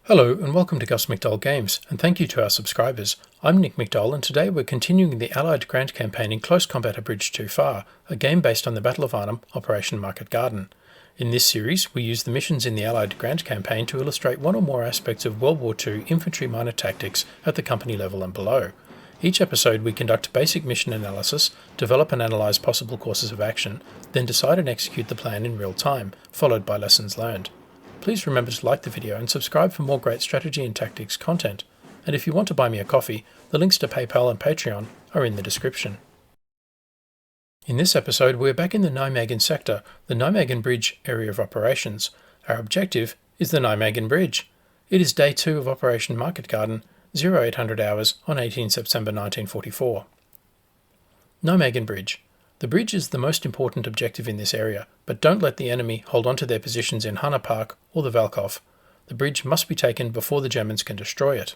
Hello and welcome to gusmcdollgames, and thank you to our subscribers. I'm Nick McDowell, and today we're continuing the Allied Grant campaign in Close Combat: A Bridge Too Far, a game based on the Battle of Arnhem, Operation Marketgarden. In this series, we use the missions in the Allied Grant campaign to illustrate one or more aspects of World War II infantry minor tactics at the company level and below. Each episode we conduct basic mission analysis, develop and analyse possible courses of action, then decide and execute the plan in real time, followed by lessons learned. Please remember to like the video and subscribe for more great strategy and tactics content. And if you want to buy me a coffee, the links to PayPal and Patreon are in the description. In this episode, we're back in the Nijmegen sector, the Nijmegen Bridge area of operations. Our objective is the Nijmegen Bridge. It is day 2 of Operation Marketgarden, 0800 hours on 18 September 1944. Nijmegen Bridge. The bridge is the most important objective in this area, but don't let the enemy hold on to their positions in Hanna Park or the Valkhof. The bridge must be taken before the Germans can destroy it.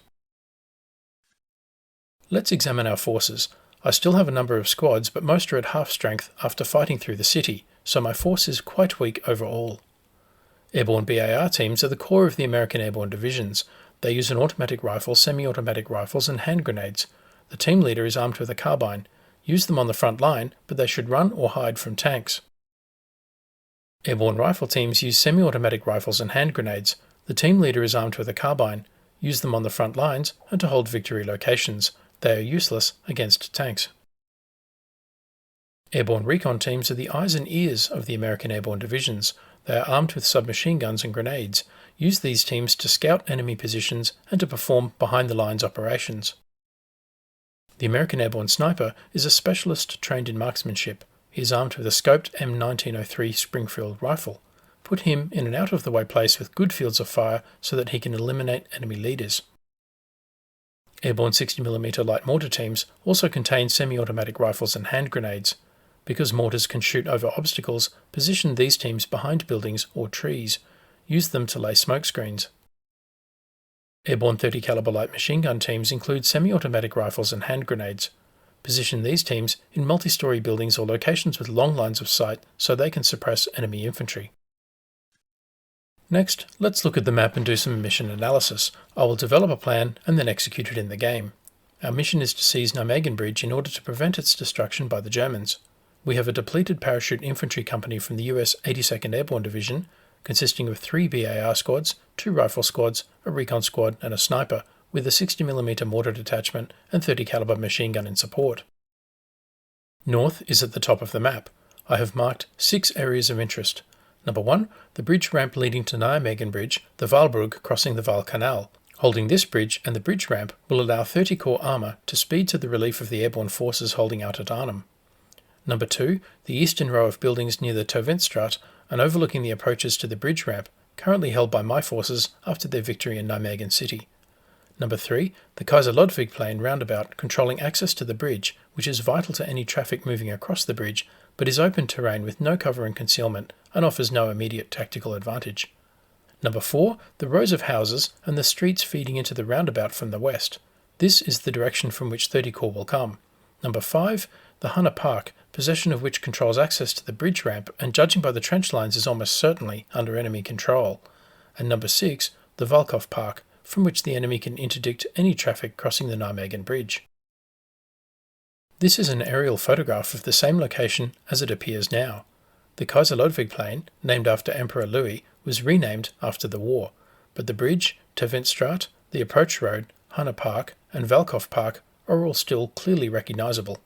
Let's examine our forces. I still have a number of squads, but most are at half strength after fighting through the city, so my force is quite weak overall. Airborne BAR teams are the core of the American Airborne Divisions. They use an automatic rifle, semi-automatic rifles and hand grenades. The team leader is armed with a carbine. Use them on the front line, but they should run or hide from tanks. Airborne rifle teams use semi-automatic rifles and hand grenades. The team leader is armed with a carbine. Use them on the front lines and to hold victory locations. They are useless against tanks. Airborne recon teams are the eyes and ears of the American Airborne Divisions. They are armed with submachine guns and grenades. Use these teams to scout enemy positions and to perform behind-the-lines operations. The American Airborne Sniper is a specialist trained in marksmanship. He is armed with a scoped M1903 Springfield rifle. Put him in an out-of-the-way place with good fields of fire so that he can eliminate enemy leaders. Airborne 60mm light mortar teams also contain semi-automatic rifles and hand grenades. Because mortars can shoot over obstacles, position these teams behind buildings or trees. Use them to lay smoke screens. Airborne 30 caliber light machine gun teams include semi-automatic rifles and hand grenades. Position these teams in multi-story buildings or locations with long lines of sight so they can suppress enemy infantry. Next, let's look at the map and do some mission analysis. I will develop a plan and then execute it in the game. Our mission is to seize Nijmegen Bridge in order to prevent its destruction by the Germans. We have a depleted parachute infantry company from the US 82nd Airborne Division, consisting of 3 BAR squads, 2 rifle squads, a recon squad and a sniper, with a 60mm mortar detachment and 30 caliber machine gun in support. North is at the top of the map. I have marked 6 areas of interest. Number 1, the bridge ramp leading to Nijmegen Bridge, the Waalbrug crossing the Waal Canal. Holding this bridge and the bridge ramp will allow 30 Corps armour to speed to the relief of the airborne forces holding out at Arnhem. Number 2, the eastern row of buildings near the Toventstraat and overlooking the approaches to the bridge ramp, currently held by my forces after their victory in Nijmegen City. Number 3, the Kaiser Ludwig Plain roundabout controlling access to the bridge, which is vital to any traffic moving across the bridge, but is open terrain with no cover and concealment and offers no immediate tactical advantage. Number 4, the rows of houses and the streets feeding into the roundabout from the west. This is the direction from which 30 Corps will come. Number 5, the Hanna Park, possession of which controls access to the bridge ramp and judging by the trench lines is almost certainly under enemy control. And number 6, the Valkhof Park, from which the enemy can interdict any traffic crossing the Nijmegen Bridge. This is an aerial photograph of the same location as it appears now. The Kaiser Ludwig Plain, named after Emperor Louis, was renamed after the war, but the bridge, Toventstraat, the approach road, Hanna Park and Valkhof Park are all still clearly recognisable.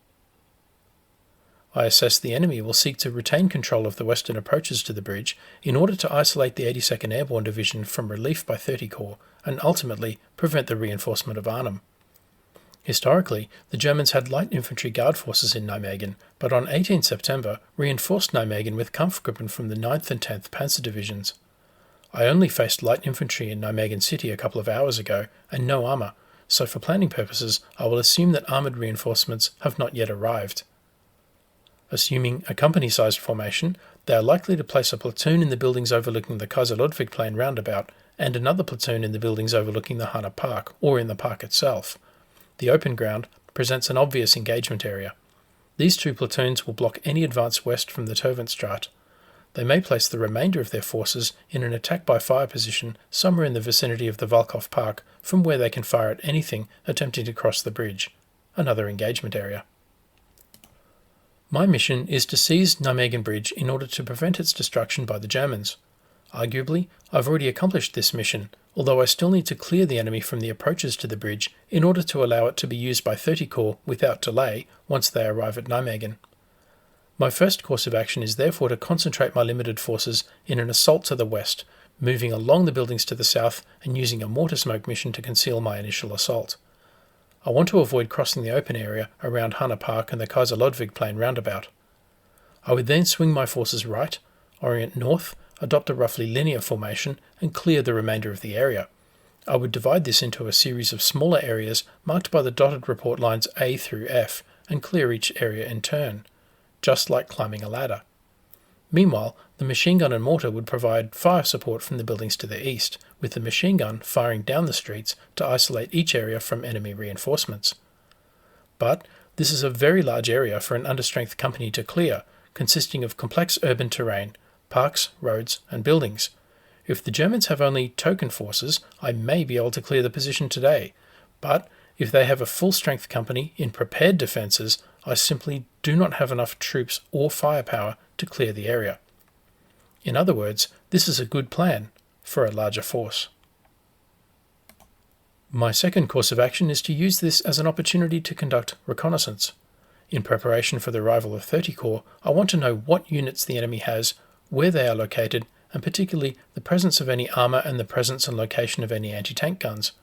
I assess the enemy will seek to retain control of the western approaches to the bridge in order to isolate the 82nd Airborne Division from relief by 30 Corps and ultimately prevent the reinforcement of Arnhem. Historically, the Germans had light infantry guard forces in Nijmegen, but on 18 September reinforced Nijmegen with Kampfgruppen from the 9th and 10th Panzer Divisions. I only faced light infantry in Nijmegen City a couple of hours ago and no armour, so for planning purposes I will assume that armoured reinforcements have not yet arrived. Assuming a company-sized formation, they are likely to place a platoon in the buildings overlooking the Kaiser Ludwig Plain roundabout and another platoon in the buildings overlooking the Hanna Park or in the park itself. The open ground presents an obvious engagement area. These 2 platoons will block any advance west from the Toventstraat. they may place the remainder of their forces in an attack by fire position somewhere in the vicinity of the Valkov Park, from where they can fire at anything attempting to cross the bridge, another engagement area. My mission is to seize Nijmegen Bridge in order to prevent its destruction by the Germans. Arguably, I've already accomplished this mission, although I still need to clear the enemy from the approaches to the bridge in order to allow it to be used by 30 Corps without delay once they arrive at Nijmegen. My first course of action is therefore to concentrate my limited forces in an assault to the west, moving along the buildings to the south and using a mortar smoke mission to conceal my initial assault. I want to avoid crossing the open area around Hanna Park and the Kaiser Ludwig Plain roundabout. I would then swing my forces right, orient north, adopt a roughly linear formation, and clear the remainder of the area. I would divide this into a series of smaller areas marked by the dotted report lines A through F, and clear each area in turn, just like climbing a ladder. Meanwhile, the machine gun and mortar would provide fire support from the buildings to the east, with the machine gun firing down the streets to isolate each area from enemy reinforcements. But this is a very large area for an understrength company to clear, consisting of complex urban terrain, parks, roads, and buildings. If the Germans have only token forces, I may be able to clear the position today, but if they have a full-strength company in prepared defences, I simply do not have enough troops or firepower to clear the area. In other words, this is a good plan for a larger force. My second course of action is to use this as an opportunity to conduct reconnaissance. In preparation for the arrival of 30 Corps, I want to know what units the enemy has, where they are located, and particularly the presence of any armour and the presence and location of any anti-tank guns.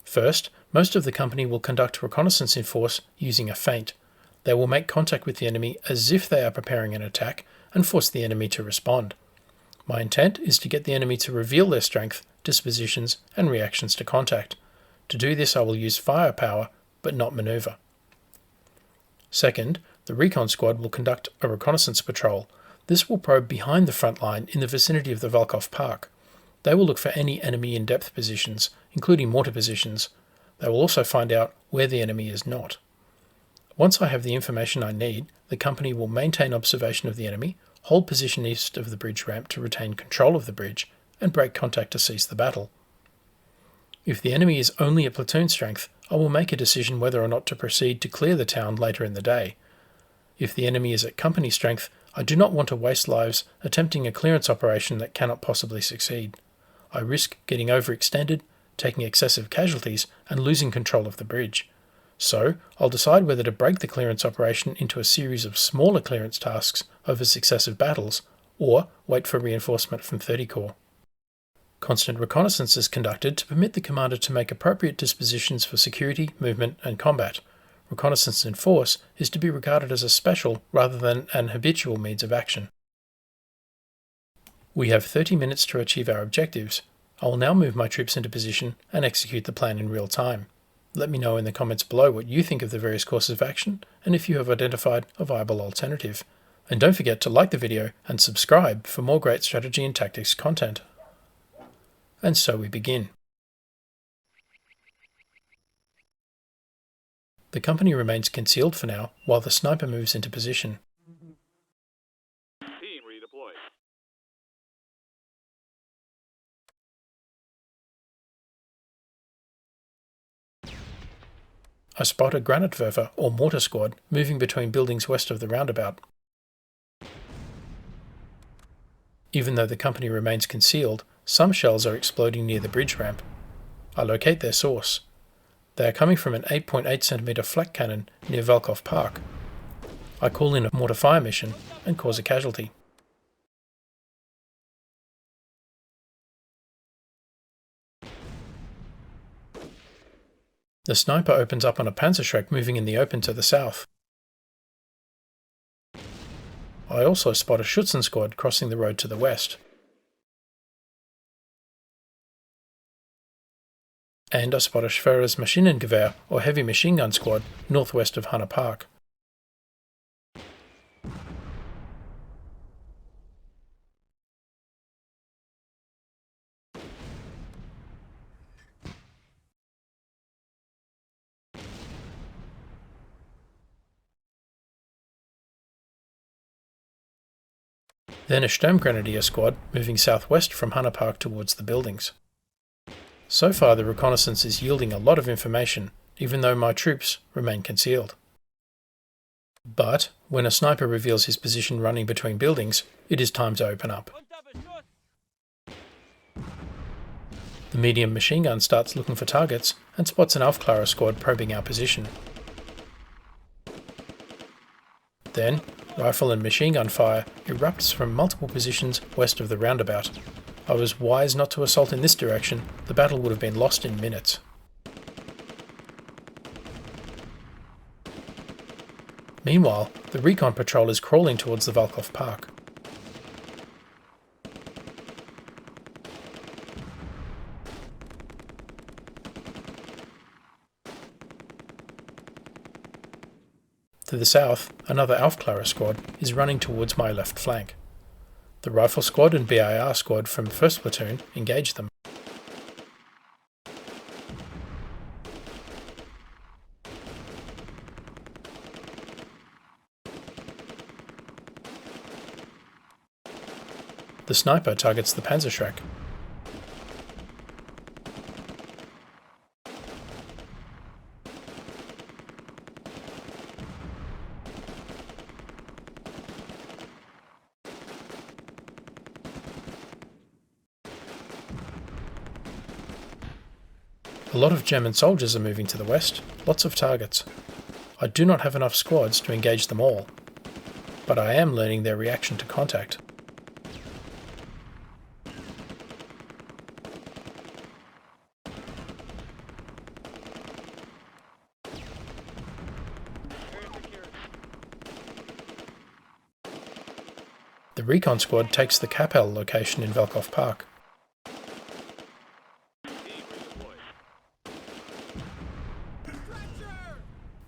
First, most of the company will conduct reconnaissance in force using a feint. They will make contact with the enemy as if they are preparing an attack and force the enemy to respond. My intent is to get the enemy to reveal their strength, dispositions, and reactions to contact. To do this, I will use firepower, but not manoeuvre. Second, the recon squad will conduct a reconnaissance patrol. This will probe behind the front line in the vicinity of the Valkov Park. They will look for any enemy in-depth positions, including mortar positions. They will also find out where the enemy is not. Once I have the information I need, the company will maintain observation of the enemy, hold position east of the bridge ramp to retain control of the bridge, and break contact to cease the battle. If the enemy is only at platoon strength, I will make a decision whether or not to proceed to clear the town later in the day. If the enemy is at company strength, I do not want to waste lives attempting a clearance operation that cannot possibly succeed. I risk getting overextended, taking excessive casualties, and losing control of the bridge. So, I'll decide whether to break the clearance operation into a series of smaller clearance tasks over successive battles, or wait for reinforcement from 30 Corps. Constant reconnaissance is conducted to permit the commander to make appropriate dispositions for security, movement, and combat. Reconnaissance in force is to be regarded as a special rather than an habitual means of action. We have 30 minutes to achieve our objectives. I will now move my troops into position and execute the plan in real time. Let me know in the comments below what you think of the various courses of action and if you have identified a viable alternative. And don't forget to like the video and subscribe for more great strategy and tactics content. And so we begin. The company remains concealed for now while the sniper moves into position. Team redeploy. I spot a Granatwerfer or mortar squad moving between buildings west of the roundabout. Even though the company remains concealed, some shells are exploding near the bridge ramp. I locate their source. They are coming from an 8.8 cm flak cannon near Valkov Park. I call in a mortar fire mission and cause a casualty. The sniper opens up on a Panzerschreck moving in the open to the south. I also spot a Schützen squad crossing the road to the west. And I spot a Schweres Maschinengewehr or heavy machine gun squad northwest of Hanna Park. Then a Sturmgrenadier squad moving southwest from Hanna Park towards the buildings. So far the reconnaissance is yielding a lot of information, even though my troops remain concealed. But when a sniper reveals his position running between buildings, it is time to open up. The medium machine gun starts looking for targets and spots an Aufklärer squad probing our position. Then, rifle and machine gun fire erupts from multiple positions west of the roundabout. I was wise not to assault in this direction, the battle would have been lost in minutes. Meanwhile, the recon patrol is crawling towards the Valkov Park. To the south, another Aufklärer squad is running towards my left flank. The rifle squad and BIR squad from 1st Platoon engage them. The sniper targets the Panzerschreck. A lot of German soldiers are moving to the west, lots of targets. I do not have enough squads to engage them all, but I am learning their reaction to contact. The recon squad takes the Kapell location in Valkov Park.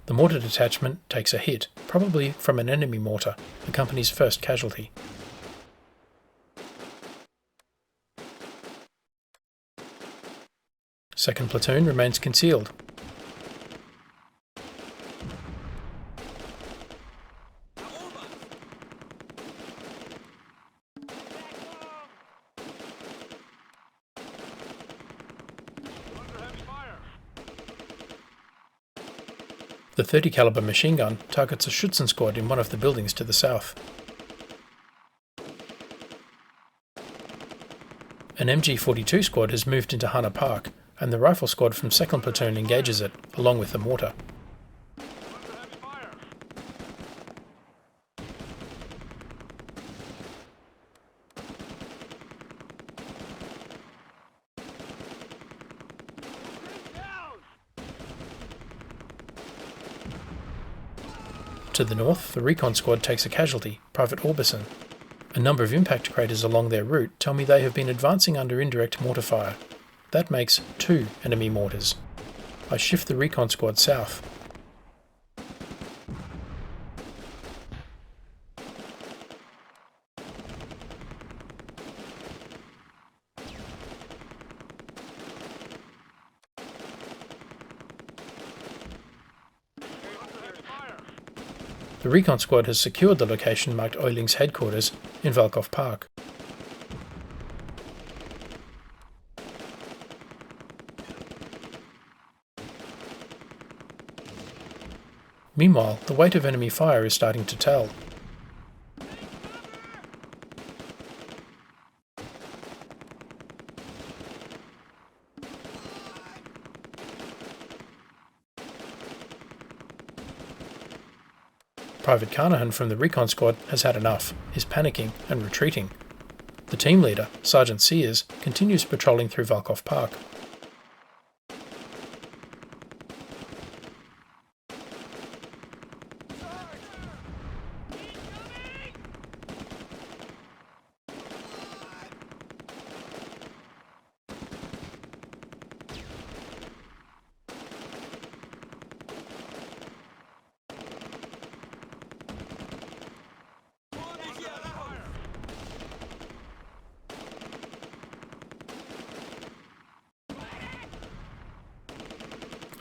The mortar detachment takes a hit, probably from an enemy mortar, the company's first casualty. Second platoon remains concealed. The 30 caliber machine gun targets a Schützen squad in one of the buildings to the south. An MG42 squad has moved into Hanna Park, and the rifle squad from 2nd Platoon engages it, along with the mortar. To the north, the recon squad takes a casualty, Private Orbison. A number of impact craters along their route tell me they have been advancing under indirect mortar fire. That makes 2 enemy mortars. I shift the recon squad south. The recon squad has secured the location marked Euling's headquarters in Valkov Park. Meanwhile, the weight of enemy fire is starting to tell. Private Carnahan from the recon squad has had enough, is panicking and retreating. The team leader, Sergeant Sears, continues patrolling through Valkov Park.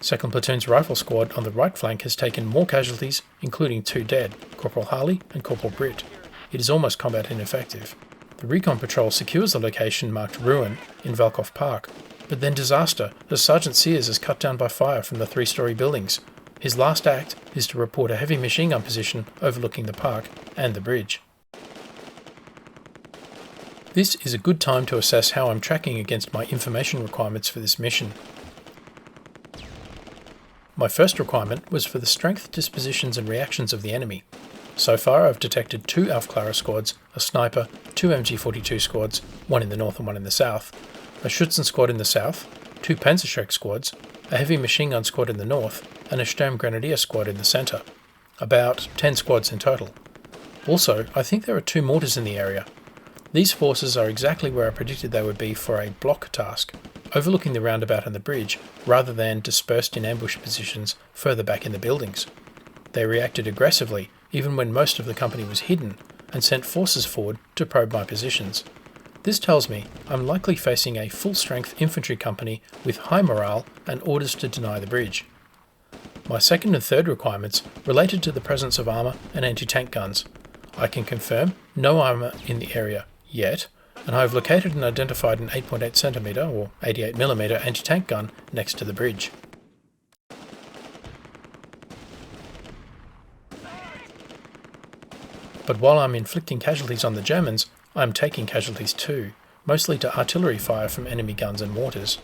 Second Platoon's rifle squad on the right flank has taken more casualties, including 2 dead, Corporal Harley and Corporal Britt. it is almost combat ineffective. The recon patrol secures the location marked Ruin in Valkov Park, but then disaster as Sergeant Sears is cut down by fire from the 3-story buildings. His last act is to report a heavy machine gun position overlooking the park and the bridge. This is a good time to assess how I'm tracking against my information requirements for this mission. My first requirement was for the strength, dispositions and reactions of the enemy. So far I've detected 2 Aufklärer squads, a sniper, 2 MG42 squads, one in the north and one in the south, a Schützen squad in the south, 2 Panzerschreck squads, a heavy machine gun squad in the north, and a Sturmgrenadier squad in the centre. About 10 squads in total. Also, I think there are 2 mortars in the area. These forces are exactly where I predicted they would be for a block task, overlooking the roundabout and the bridge, rather than dispersed in ambush positions further back in the buildings. They reacted aggressively, even when most of the company was hidden, and sent forces forward to probe my positions. This tells me I'm likely facing a full-strength infantry company with high morale and orders to deny the bridge. My second and third requirements related to the presence of armour and anti-tank guns. I can confirm no armour in the area yet, and I have located and identified an 8.8cm or 88mm anti-tank gun next to the bridge. But while I'm inflicting casualties on the Germans, I'm taking casualties too, mostly to artillery fire from enemy guns and mortars.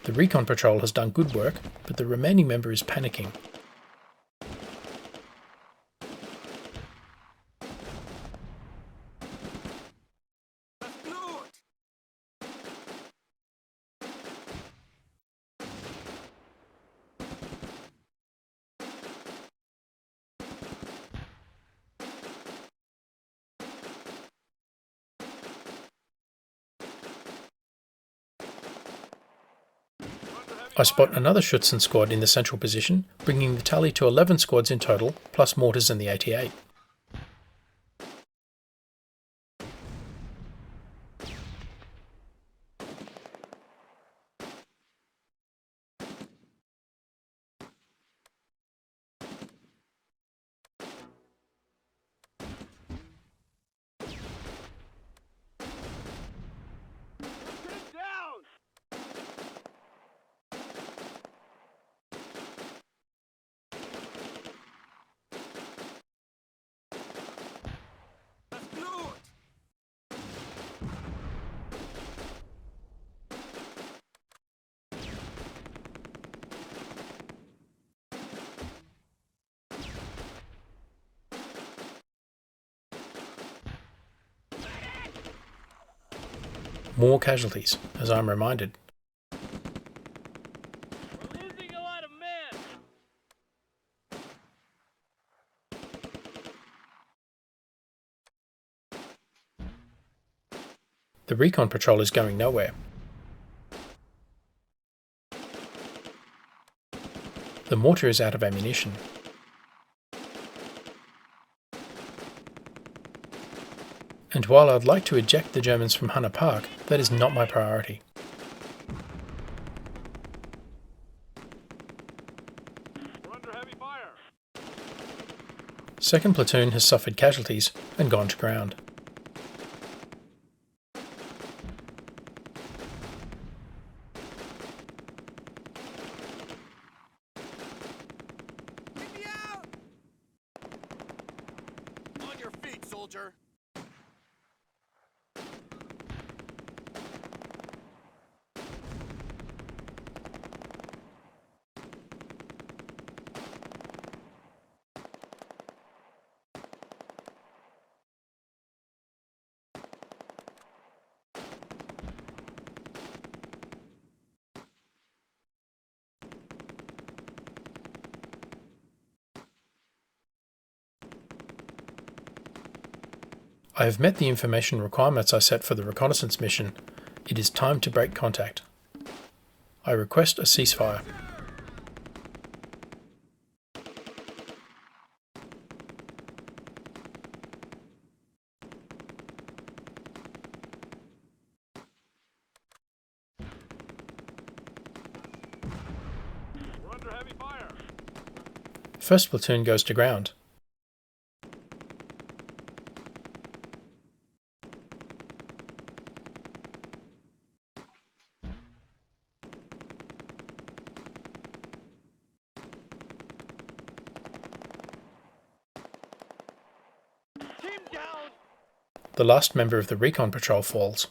The recon patrol has done good work, but the remaining member is panicking. I spot another Schützen squad in the central position, bringing the tally to 11 squads in total, plus mortars and the 88. More casualties, as I'm reminded. We're losing a lot of men. The recon patrol is going nowhere. The mortar is out of ammunition. And while I'd like to eject the Germans from Hunter Park, that is not my priority. We're under heavy fire. 2nd Platoon has suffered casualties and gone to ground. Get me out! On your feet, soldier. I have met the information requirements I set for the reconnaissance mission. It is time to break contact. I request a ceasefire. We're under heavy fire. 1st Platoon goes to ground. Team down! The last member of the recon patrol falls.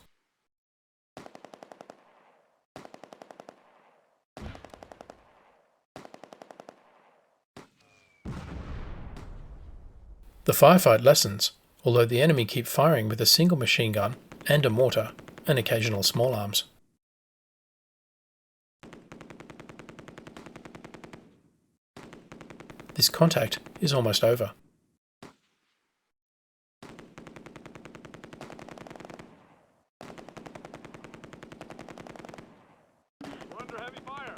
The firefight lessens, although the enemy keep firing with a single machine gun and a mortar and occasional small arms. This contact is almost over. We're under heavy fire.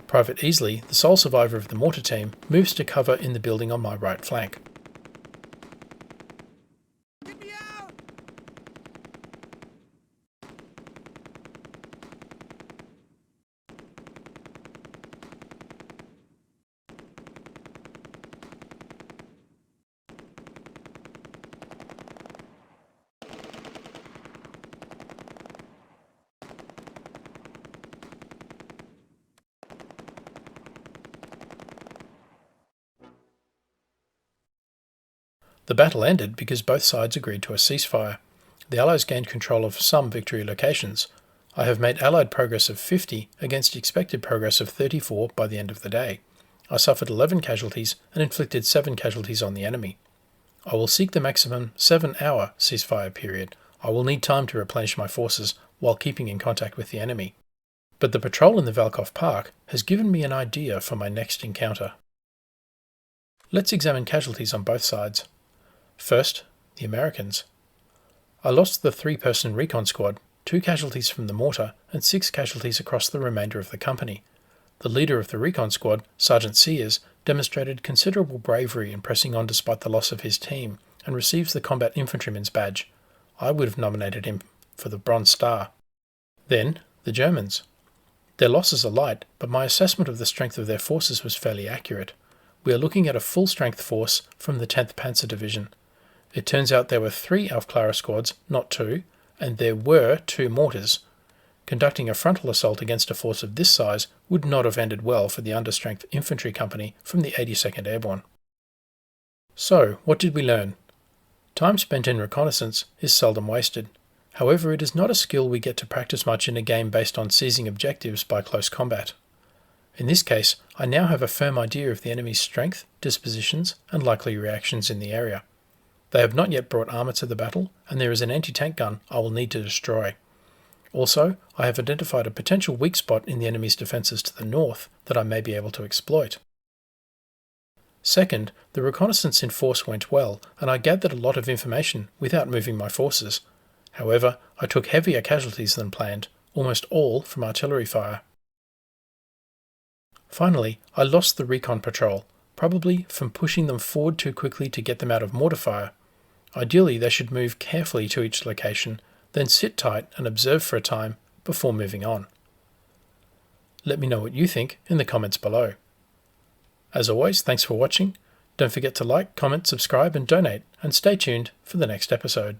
Private Easley, the sole survivor of the mortar team, moves to cover in the building on my right flank. Get me out! The battle ended because both sides agreed to a ceasefire. The Allies gained control of some victory locations. I have made Allied progress of 50 against expected progress of 34 by the end of the day. I suffered 11 casualties and inflicted 7 casualties on the enemy. I will seek the maximum 7-hour ceasefire period. I will need time to replenish my forces while keeping in contact with the enemy. But the patrol in the Valkov Park has given me an idea for my next encounter. Let's examine casualties on both sides. First, the Americans. I lost the 3-person recon squad, 2 casualties from the mortar, and 6 casualties across the remainder of the company. The leader of the recon squad, Sergeant Sears, demonstrated considerable bravery in pressing on despite the loss of his team, and receives the Combat Infantryman's badge. I would have nominated him for the Bronze Star. Then, the Germans. Their losses are light, but my assessment of the strength of their forces was fairly accurate. We are looking at a full-strength force from the 10th Panzer Division. It turns out there were 3 Aufklärer squads, not 2, and there were 2 mortars. Conducting a frontal assault against a force of this size would not have ended well for the understrength infantry company from the 82nd Airborne. So, what did we learn? Time spent in reconnaissance is seldom wasted. However, it is not a skill we get to practice much in a game based on seizing objectives by close combat. In this case, I now have a firm idea of the enemy's strength, dispositions, and likely reactions in the area. They have not yet brought armour to the battle, and there is an anti-tank gun I will need to destroy. Also, I have identified a potential weak spot in the enemy's defences to the north that I may be able to exploit. Second, the reconnaissance in force went well, and I gathered a lot of information without moving my forces. However, I took heavier casualties than planned, almost all from artillery fire. Finally, I lost the recon patrol, probably from pushing them forward too quickly to get them out of mortar fire. Ideally, they should move carefully to each location, then sit tight and observe for a time before moving on. Let me know what you think in the comments below. As always, thanks for watching. Don't forget to like, comment, subscribe and donate, and stay tuned for the next episode.